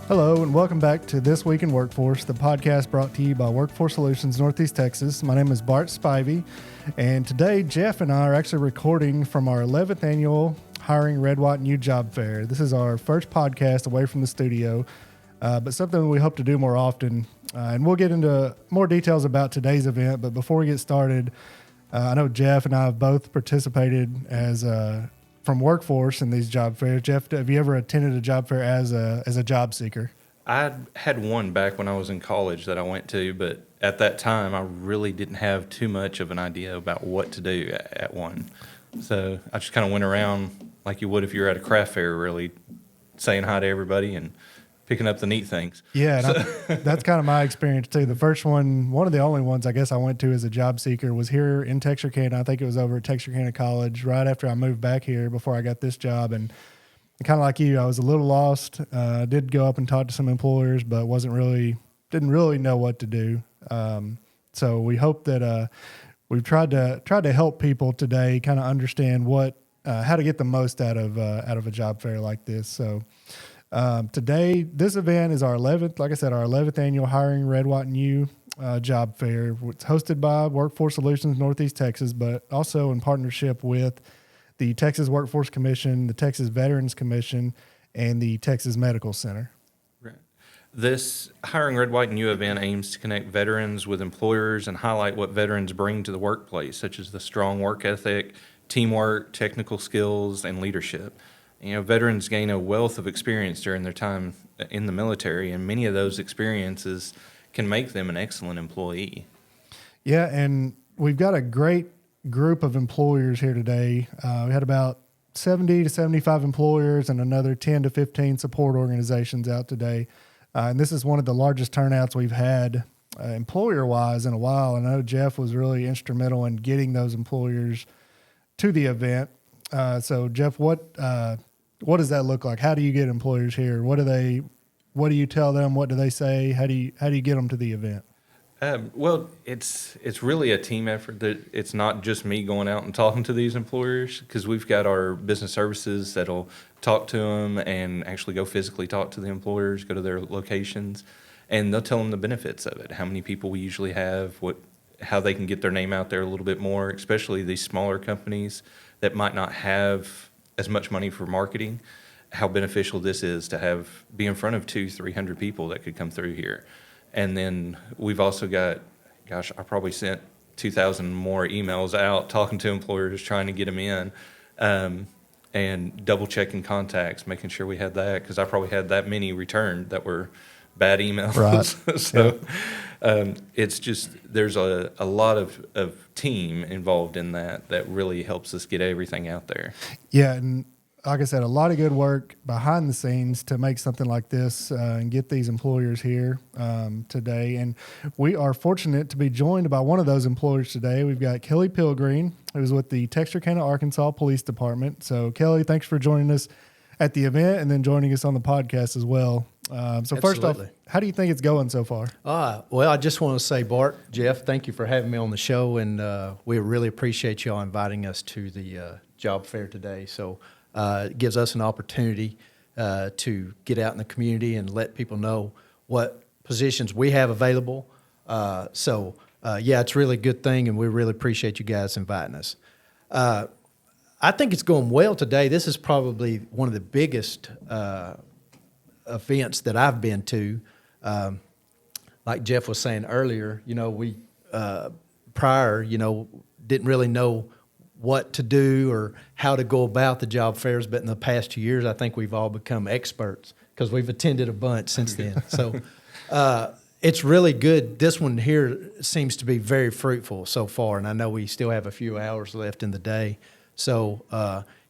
Hello, and welcome back to This Week in Workforce, the podcast brought to you by Workforce Solutions Northeast Texas. My name is Bart Spivey, and today Jeff and I are actually recording from our 11th annual Hiring Red, White, and U Job Fair. This is our first podcast away from the studio, but something we hope to do more often. And we'll get into more details about today's event, but before we get started, I know Jeff and I have both participated as from Workforce in these job fairs. Jeff, have you ever attended a job fair as a job seeker? I had one back when I was in college that I went to, but at that time I really didn't have too much of an idea about what to do at one. So I just kind of went around like you would if you were at a craft fair, really saying hi to everybody and picking up the neat things. Yeah, that's kind of my experience too. The first one of the only ones I guess I went to as a job seeker was here in Texarkana. I think it was over at Texarkana College right after I moved back here before I got this job. And kind of like you, I was a little lost. Did go up and talk to some employers, but didn't really know what to do. So we hope that we've tried to help people today kind of understand how to get the most out of a job fair like this. So today, this event is our 11th annual Hiring Red, White, and U job fair. It's hosted by Workforce Solutions Northeast Texas, but also in partnership with the Texas Workforce Commission, the Texas Veterans Commission, and the Texas Medical Center. Right. This Hiring Red, White, and U event aims to connect veterans with employers and highlight what veterans bring to the workplace, such as the strong work ethic, teamwork, technical skills, and leadership. You know, veterans gain a wealth of experience during their time in the military, and many of those experiences can make them an excellent employee. Yeah, and we've got a great group of employers here today. We had about 70 to 75 employers and another 10 to 15 support organizations out today. And this is one of the largest turnouts we've had employer-wise in a while. And I know Jeff was really instrumental in getting those employers to the event. So Jeff, what does that look like? How do you get employers here? What do you tell them? What do they say? How do you get them to the event? Well, it's really a team effort. That it's not just me going out and talking to these employers, because we've got our business services that'll talk to them and actually go physically talk to the employers, go to their locations, and they'll tell them the benefits of it, how many people we usually have, how they can get their name out there a little bit more, especially these smaller companies that might not have as much money for marketing, how beneficial this is to be in front of 200-300 people that could come through here. And then we've also got, I probably sent 2,000 more emails out talking to employers, trying to get them in, and double checking contacts, making sure we had that, because I probably had that many returned that were bad emails. Right. So it's just, there's a lot of team involved in that really helps us get everything out there. Yeah, and like I said, a lot of good work behind the scenes to make something like this and get these employers here today. And we are fortunate to be joined by one of those employers today. We've got Kelly Pilgreen, who's with the Texarkana, Arkansas Police Department. So Kelly, thanks for joining us at the event and then joining us on the podcast as well. So first off, how do you think it's going so far? Well, I just want to say, Bart, Jeff, thank you for having me on the show, and we really appreciate y'all inviting us to the job fair today. So it gives us an opportunity to get out in the community and let people know what positions we have available. So it's really a good thing, and we really appreciate you guys inviting us. I think it's going well today. This is probably one of the biggest events that I've been to. Like Jeff was saying earlier, we prior, didn't really know what to do or how to go about the job fairs, but in the past 2 years, I think we've all become experts because we've attended a bunch since then. So it's really good. This one here seems to be very fruitful so far, and I know we still have a few hours left in the day. So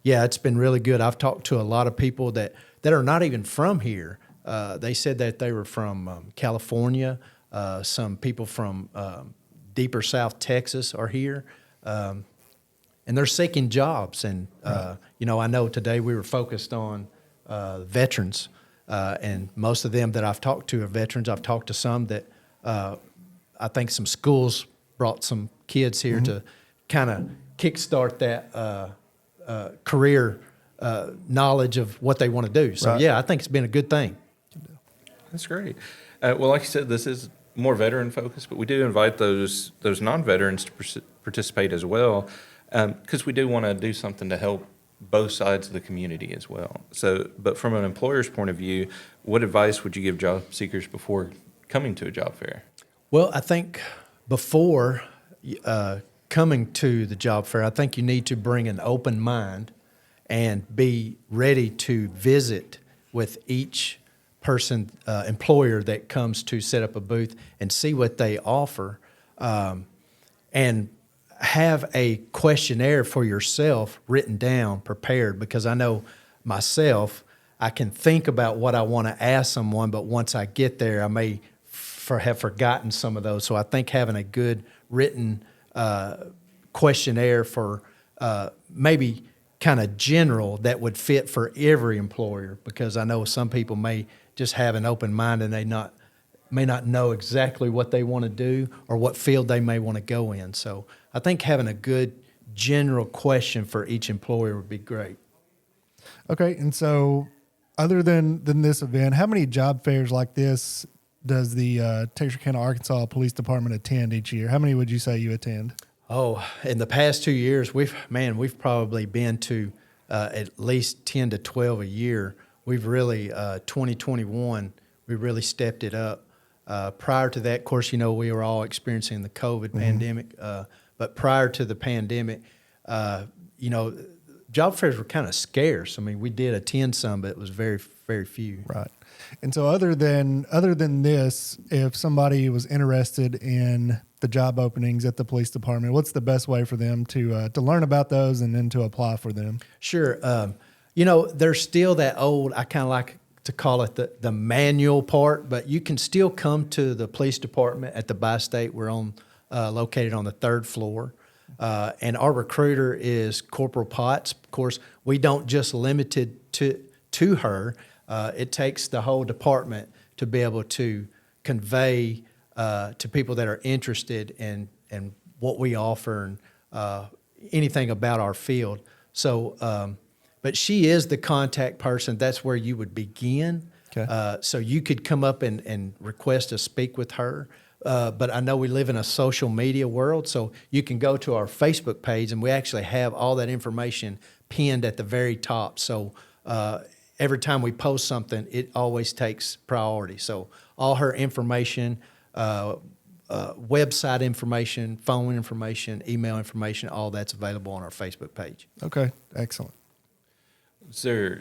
it's been really good. I've talked to a lot of people that are not even from here. They said that they were from California. Some people from deeper South Texas are here. And they're seeking jobs. And, I know today we were focused on veterans. And most of them that I've talked to are veterans. I've talked to some that I think some schools brought some kids here to kind of kickstart that career knowledge of what they want to do. So, I think it's been a good thing. That's great. Well, like you said, this is more veteran focused, but we do invite those non-veterans to participate as well, because we do want to do something to help both sides of the community as well. So, but from an employer's point of view, what advice would you give job seekers before coming to a job fair? Well, I think before coming to the job fair, I think you need to bring an open mind and be ready to visit with each person, employer that comes to set up a booth and see what they offer, and have a questionnaire for yourself written down, prepared, because I know myself, I can think about what I want to ask someone, but once I get there, I may have forgotten some of those. So I think having a good written questionnaire for maybe kind of general that would fit for every employer, because I know some people may just have an open mind and may not know exactly what they want to do or what field they may want to go in. So I think having a good general question for each employer would be great. Okay, and so other than this event, how many job fairs like this does the Texarkana, Arkansas Police Department attend each year? How many would you say you attend? Oh, in the past 2 years, we've probably been to at least 10 to 12 a year. We've really, 2021, we really stepped it up. Prior to that, of course, we were all experiencing the COVID pandemic. But prior to the pandemic, job fairs were kind of scarce. I mean, we did attend some, but it was very, very few. Right. And so other than this, if somebody was interested in the job openings at the police department, what's the best way for them to learn about those and then to apply for them? Sure. There's still that old, I kind of like to call it the manual part, but you can still come to the police department at the Bi-State. We're located on the 3rd floor. And our recruiter is Corporal Potts. Of course, we don't just limit it to her. It takes the whole department to be able to convey to people that are interested in what we offer and anything about our field. So, but she is the contact person. That's where you would begin. Okay. So you could come up and request to speak with her. But I know we live in a social media world, so you can go to our Facebook page, and we actually have all that information pinned at the very top. So every time we post something, it always takes priority. So all her information, website information, phone information, email information, all that's available on our Facebook page. Okay, excellent. So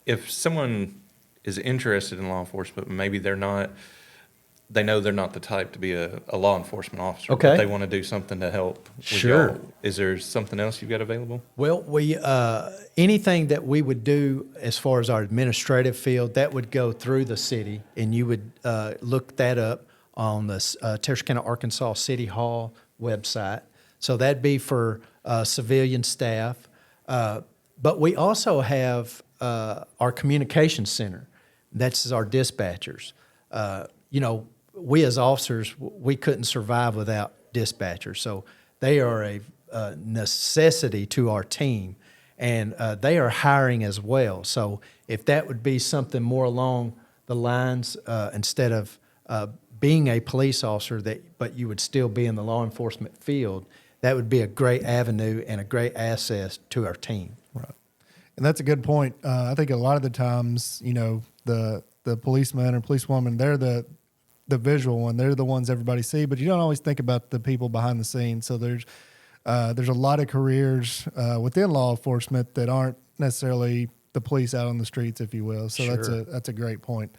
if someone is interested in law enforcement, but maybe they know they're not the type to be a law enforcement officer, Okay. but they want to do something to help with Sure. y'all. Is there something else you've got available? Well, we anything that we would do as far as our administrative field, that would go through the city, and you would look that up on the Texarkana, Arkansas City Hall website. So that'd be for civilian staff. But we also have our communications center. That's our dispatchers. We as officers, we couldn't survive without dispatchers. So they are a necessity to our team, and they are hiring as well. So if that would be something more along the lines, instead of being a police officer, but you would still be in the law enforcement field, that would be a great avenue and a great asset to our team. Right. And that's a good point. I think a lot of the times, the policeman or policewoman, they're the visual one. They're the ones everybody see, but you don't always think about the people behind the scenes. So there's a lot of careers within law enforcement that aren't necessarily the police out on the streets, if you will. So Sure. that's a great point.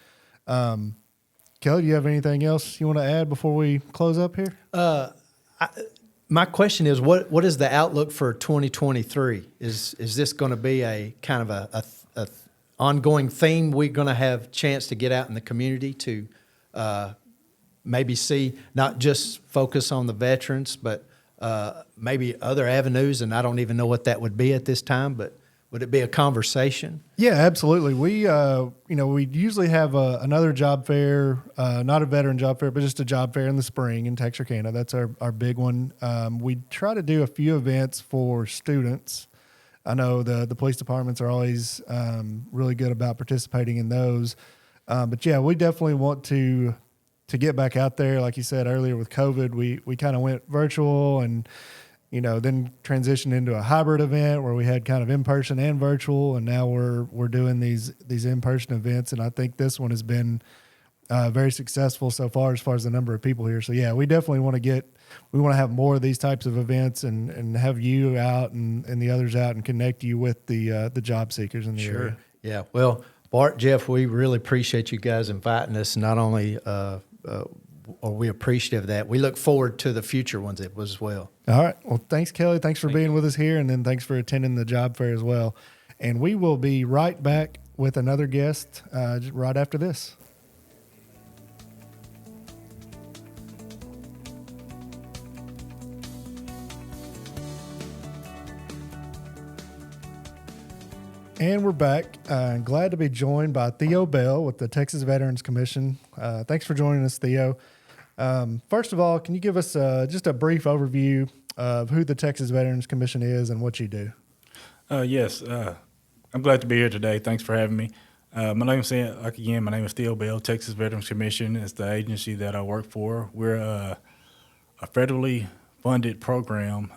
Kelly, do you have anything else you want to add before we close up here? My question is, what is the outlook for 2023? Is this going to be a kind of a ongoing theme? We're going to have a chance to get out in the community to maybe see, not just focus on the veterans, but maybe other avenues, and I don't even know what that would be at this time, but would it be a conversation? Yeah, absolutely. We, we usually have another job fair, not a veteran job fair, but just a job fair in the spring in Texarkana. That's our big one. We try to do a few events for students. I know the police departments are always really good about participating in those. But yeah, we definitely want to get back out there. Like you said earlier with COVID, we kind of went virtual and, then transitioned into a hybrid event where we had kind of in-person and virtual. And now we're doing these in-person events. And I think this one has been very successful so far as the number of people here. So yeah, we definitely want to have more of these types of events and have you out and the others out and connect you with the job seekers in the area. Yeah. Well, Bart, Jeff, we really appreciate you guys inviting us. Not only are we appreciative of that, we look forward to the future ones as well. All right. Well, thanks, Kelly. Thanks for being with us here. And then thanks for attending the job fair as well. And we will be right back with another guest right after this. And we're back. Glad to be joined by Theo Bell with the Texas Veterans Commission. Thanks for joining us, Theo. First of all, can you give us just a brief overview of who the Texas Veterans Commission is and what you do? Yes, I'm glad to be here today. Thanks for having me. My name is Theo Bell. Texas Veterans Commission is the agency that I work for. We're a federally funded program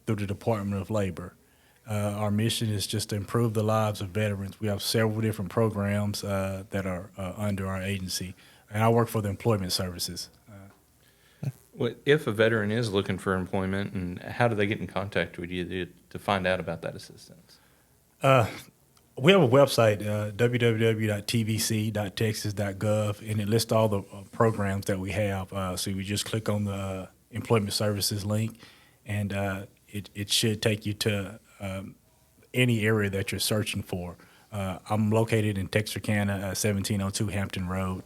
through the Department of Labor. Our mission is just to improve the lives of veterans. We have several different programs that are under our agency, and I work for the Employment Services. Well, if a veteran is looking for employment, and how do they get in contact with you to find out about that assistance? We have a website, www.tvc.texas.gov, and it lists all the programs that we have. So you just click on the Employment Services link, and it should take you to any area that you're searching for. I'm located in Texarkana, 1702 Hampton Road.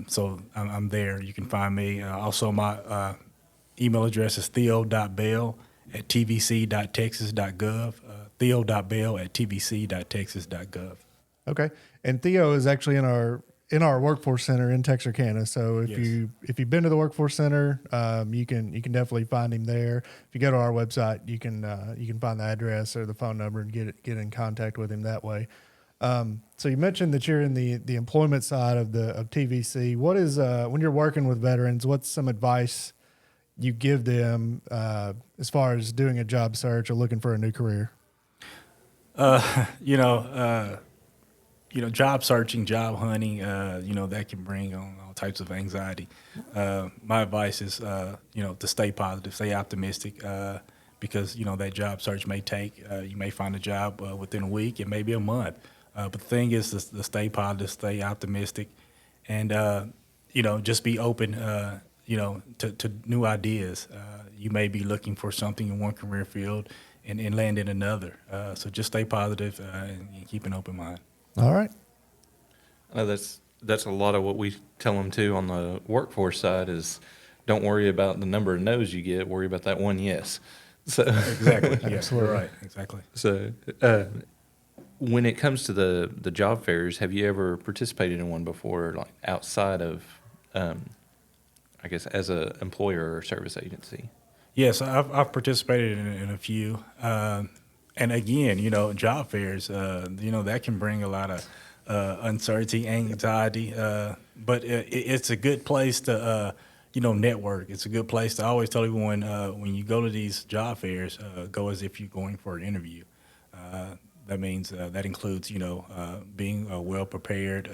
So I'm there. You can find me. Also, my email address is theo.bell@tvc.texas.gov, theo.bell@tvc.texas.gov. Okay. And Theo is actually in our workforce center in Texarkana. So if you've been to the workforce center, you can definitely find him there. If you go to our website, you can find the address or the phone number and get in contact with him that way. So you mentioned that you're in the employment side of TVC. What is when you're working with veterans, what's some advice you give them as far as doing a job search or looking for a new career? Job searching, job hunting, that can bring on all types of anxiety. My advice is, to stay positive, stay optimistic, because, that job search may take, you may find a job within a week, it may be a month. But the thing is to stay positive, stay optimistic, and, just be open, to new ideas. You may be looking for something in one career field and land in another. So just stay positive and keep an open mind. All right. That's a lot of what we tell them too on the workforce side is don't worry about the number of no's you get, worry about that one yes. So exactly. Yes, we're right. Exactly. So when it comes to the job fairs, have you ever participated in one before, like outside of, I guess, as a employer or service agency? Yes, I've participated in a few. And again, job fairs, that can bring a lot of uncertainty, anxiety, but it's a good place to, network. It's a good place to always tell everyone when you go to these job fairs, go as if you're going for an interview. That means that includes, being well prepared,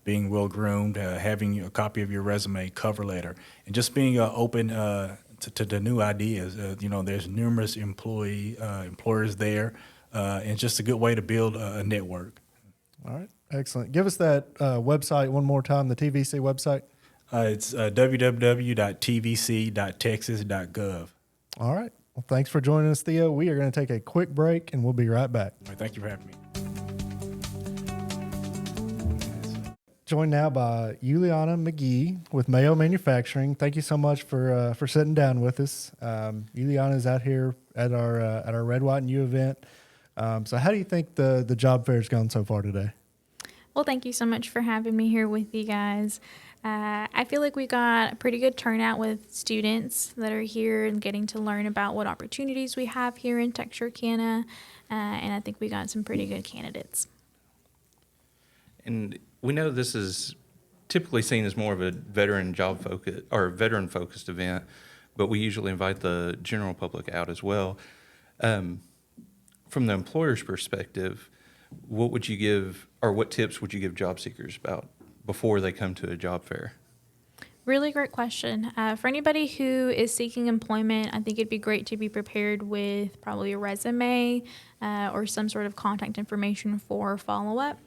being well groomed, having a copy of your resume, cover letter, and just being open to the new ideas. There's numerous employers there, and it's just a good way to build a network. All right. Excellent. Give us that website one more time, the TVC website. It's www.tvc.texas.gov. All right. Well, thanks for joining us, Theo. We are going to take a quick break, and we'll be right back. All right, thank you for having me. Joined now by Juliana McGee with Mayo Manufacturing. Thank you so much for sitting down with us. Juliana is out here at our Red, White, and U event. So how do you think the job fair has gone so far today? Well, thank you so much for having me here with you guys. I feel like we got a pretty good turnout with students that are here and getting to learn about what opportunities we have here in Texarkana, and I think we got some pretty good candidates. And we know this is typically seen as more of a veteran job focus or veteran focused event, but we usually invite the general public out as well. From the employer's perspective, what would you give, or what tips would you give job seekers about before they come to a job fair? Really great question. For anybody who is seeking employment, I think it'd be great to be prepared with probably a resume or some sort of contact information for follow-up.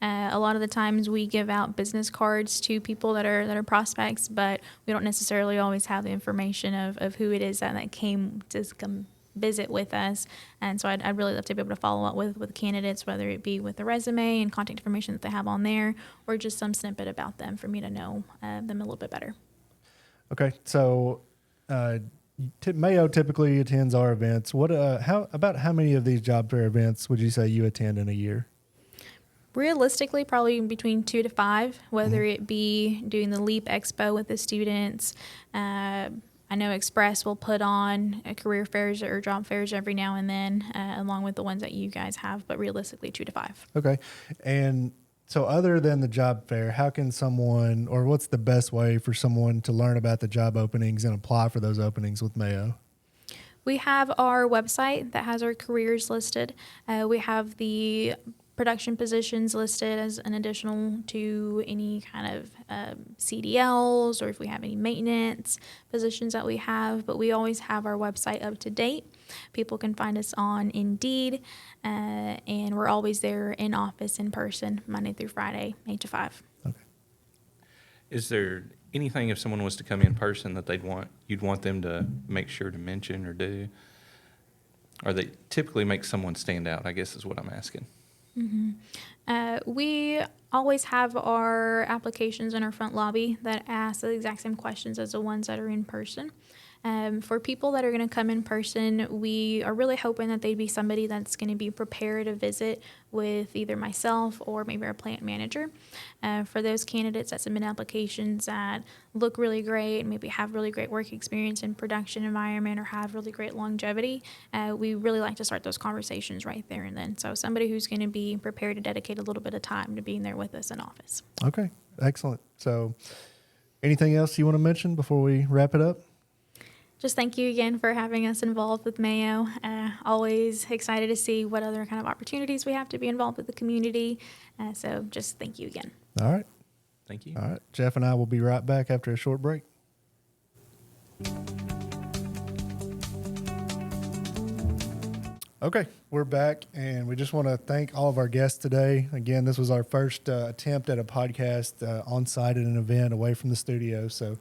A lot of the times we give out business cards to people that are prospects, but we don't necessarily always have the information of who it is that came to come visit with us. And so I'd really love to be able to follow up with candidates, whether it be with the resume and contact information that they have on there, or just some snippet about them for me to know them a little bit better. Okay, so Mayo typically attends our events. How many of these job fair events would you say you attend in a year? Realistically, probably between 2 to 5, whether it be doing the LEAP Expo with the students. I know Express will put on career fairs or job fairs every now and then, along with the ones that you guys have, but realistically 2 to 5. Okay. And so other than the job fair, how can someone, or what's the best way for someone to learn about the job openings and apply for those openings with Mayo? We have our website that has our careers listed. We have the production positions listed as an additional to any kind of CDLs, or if we have any maintenance positions that we have, but we always have our website up to date. People can find us on Indeed, and we're always there in office in person, Monday through Friday, 8 to 5. Okay. Is there anything, if someone was to come in person, that you'd want them to make sure to mention or do? Or they typically make someone stand out, I guess is what I'm asking. We always have our applications in our front lobby that ask the exact same questions as the ones that are in person. For people that are going to come in person, we are really hoping that they'd be somebody that's going to be prepared to visit with either myself or maybe our plant manager. For those candidates that submit applications that look really great, maybe have really great work experience in production environment or have really great longevity, we really like to start those conversations right there and then. So somebody who's going to be prepared to dedicate a little bit of time to being there with us in office. Okay, excellent. So anything else you want to mention before we wrap it up? Just thank you again for having us involved with Mayo. Always excited to see what other kind of opportunities we have to be involved with the community. So just thank you again. All right. Thank you. All right. Jeff and I will be right back after a short break. Okay, we're back, and we just want to thank all of our guests today. Again, this was our first attempt at a podcast on site at an event away from the studio. So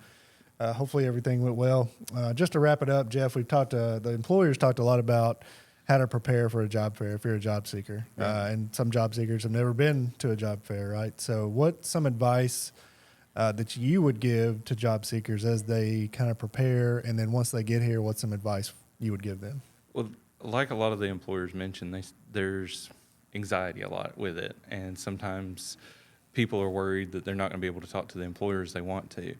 hopefully everything went well. Just to wrap it up, Jeff, the employers talked a lot about how to prepare for a job fair if you're a job seeker. Right. And some job seekers have never been to a job fair, right? So what's some advice that you would give to job seekers as they kind of prepare? And then once they get here, what's some advice you would give them? Well, like a lot of the employers mentioned, there's anxiety a lot with it. And sometimes people are worried that they're not going to be able to talk to the employers they want to.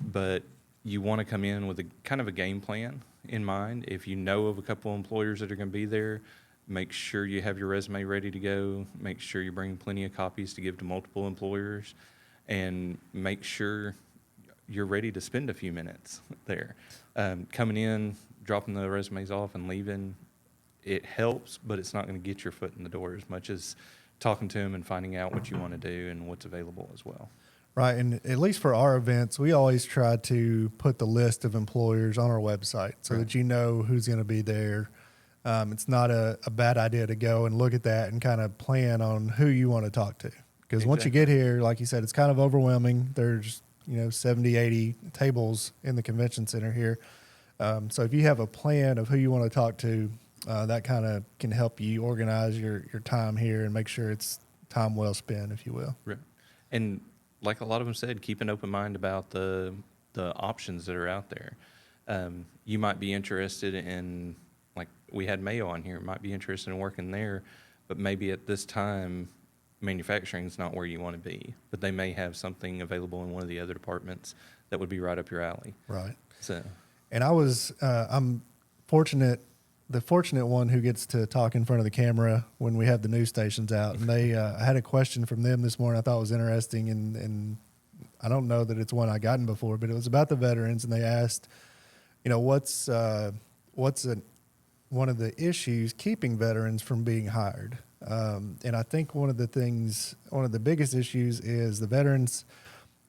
But you want to come in with a kind of a game plan in mind. If you know of a couple employers that are going to be there, make sure you have your resume ready to go. Make sure you bring plenty of copies to give to multiple employers, and make sure you're ready to spend a few minutes there. Coming in, dropping the resumes off and leaving, it helps, but it's not going to get your foot in the door as much as talking to them and finding out what you want to do and what's available as well. Right, and at least for our events, we always try to put the list of employers on our website so that you know who's going to be there. It's not a bad idea to go and look at that and kind of plan on who you want to talk to. Because once you get here, like you said, it's kind of overwhelming. There's 70, 80 tables in the convention center here. So if you have a plan of who you want to talk to, that kind of can help you organize your time here and make sure it's time well spent, if you will. Right. And like a lot of them said, keep an open mind about the options that are out there. You might be interested in, like we had Mayo on here, might be interested in working there, but maybe at this time, manufacturing is not where you want to be. But they may have something available in one of the other departments that would be right up your alley. Right. So, And I'm fortunate the fortunate one who gets to talk in front of the camera when we have the news stations out. And they, I had a question from them this morning I thought was interesting, and I don't know that it's one I gotten before, but it was about the veterans, and they asked, what's one of the issues keeping veterans from being hired? And I think one of the biggest issues is the veterans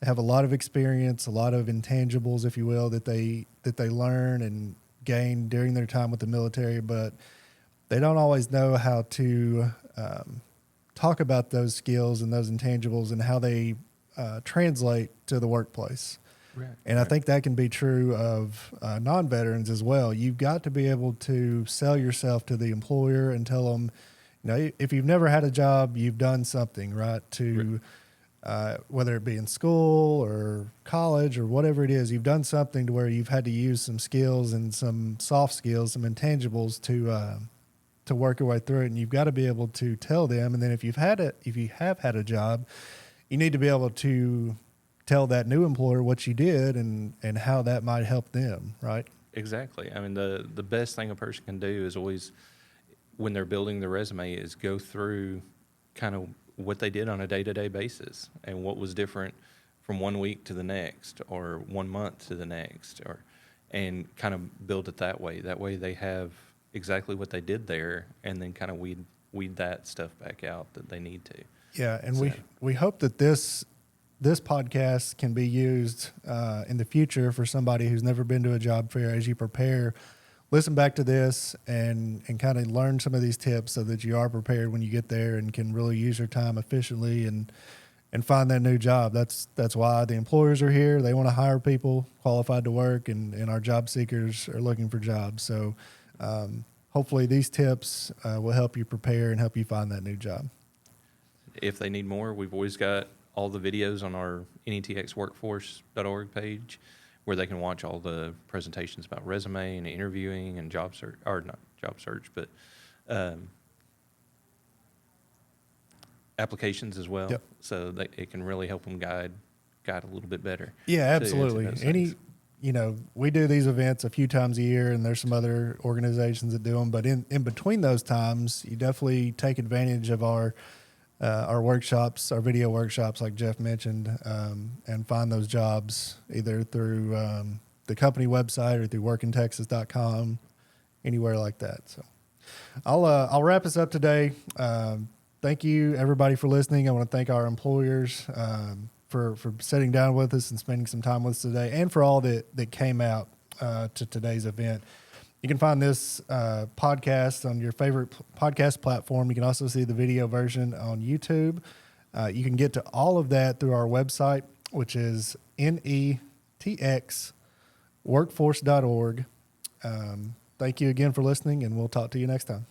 have a lot of experience, a lot of intangibles, if you will, that they learn and gain during their time with the military, but they don't always know how to talk about those skills and those intangibles and how they translate to the workplace. Right. And I think that can be true of non-veterans as well. You've got to be able to sell yourself to the employer and tell them, if you've never had a job, you've done something, right? Whether it be in school or college or whatever it is, you've done something to where you've had to use some skills and some soft skills, some intangibles to work your way through it. And you've got to be able to tell them. And then if you have had a job, you need to be able to tell that new employer what you did and how that might help them, right? Exactly. I mean, the best thing a person can do is always, when they're building their resume, is go through kind of what they did on a day-to-day basis and what was different from 1 week to the next or 1 month to the next, and kind of build it that way. That way they have exactly what they did there, and then kind of weed that stuff back out that they need to. Yeah, and we hope that this podcast can be used in the future for somebody who's never been to a job fair as you prepare. Listen back to this and kind of learn some of these tips so that you are prepared when you get there and can really use your time efficiently and find that new job. That's why the employers are here. They want to hire people qualified to work, and our job seekers are looking for jobs. So hopefully these tips will help you prepare and help you find that new job. If they need more, we've always got all the videos on our netxworkforce.org page, where they can watch all the presentations about resume and interviewing and job search, or not job search, but applications as well. Yep. So that it can really help them guide a little bit better. Yeah, to absolutely. those things. We do these events a few times a year, and there's some other organizations that do them. But in between those times, you definitely take advantage of our workshops, our video workshops, like Jeff mentioned, and find those jobs either through the company website or through workintexas.com, anywhere like that. So I'll wrap us up today. Thank you, everybody, for listening. I want to thank our employers for sitting down with us and spending some time with us today, and for all that came out to today's event. You can find this podcast on your favorite podcast platform. You can also see the video version on YouTube. You can get to all of that through our website, which is netxworkforce.org. Thank you again for listening, and we'll talk to you next time.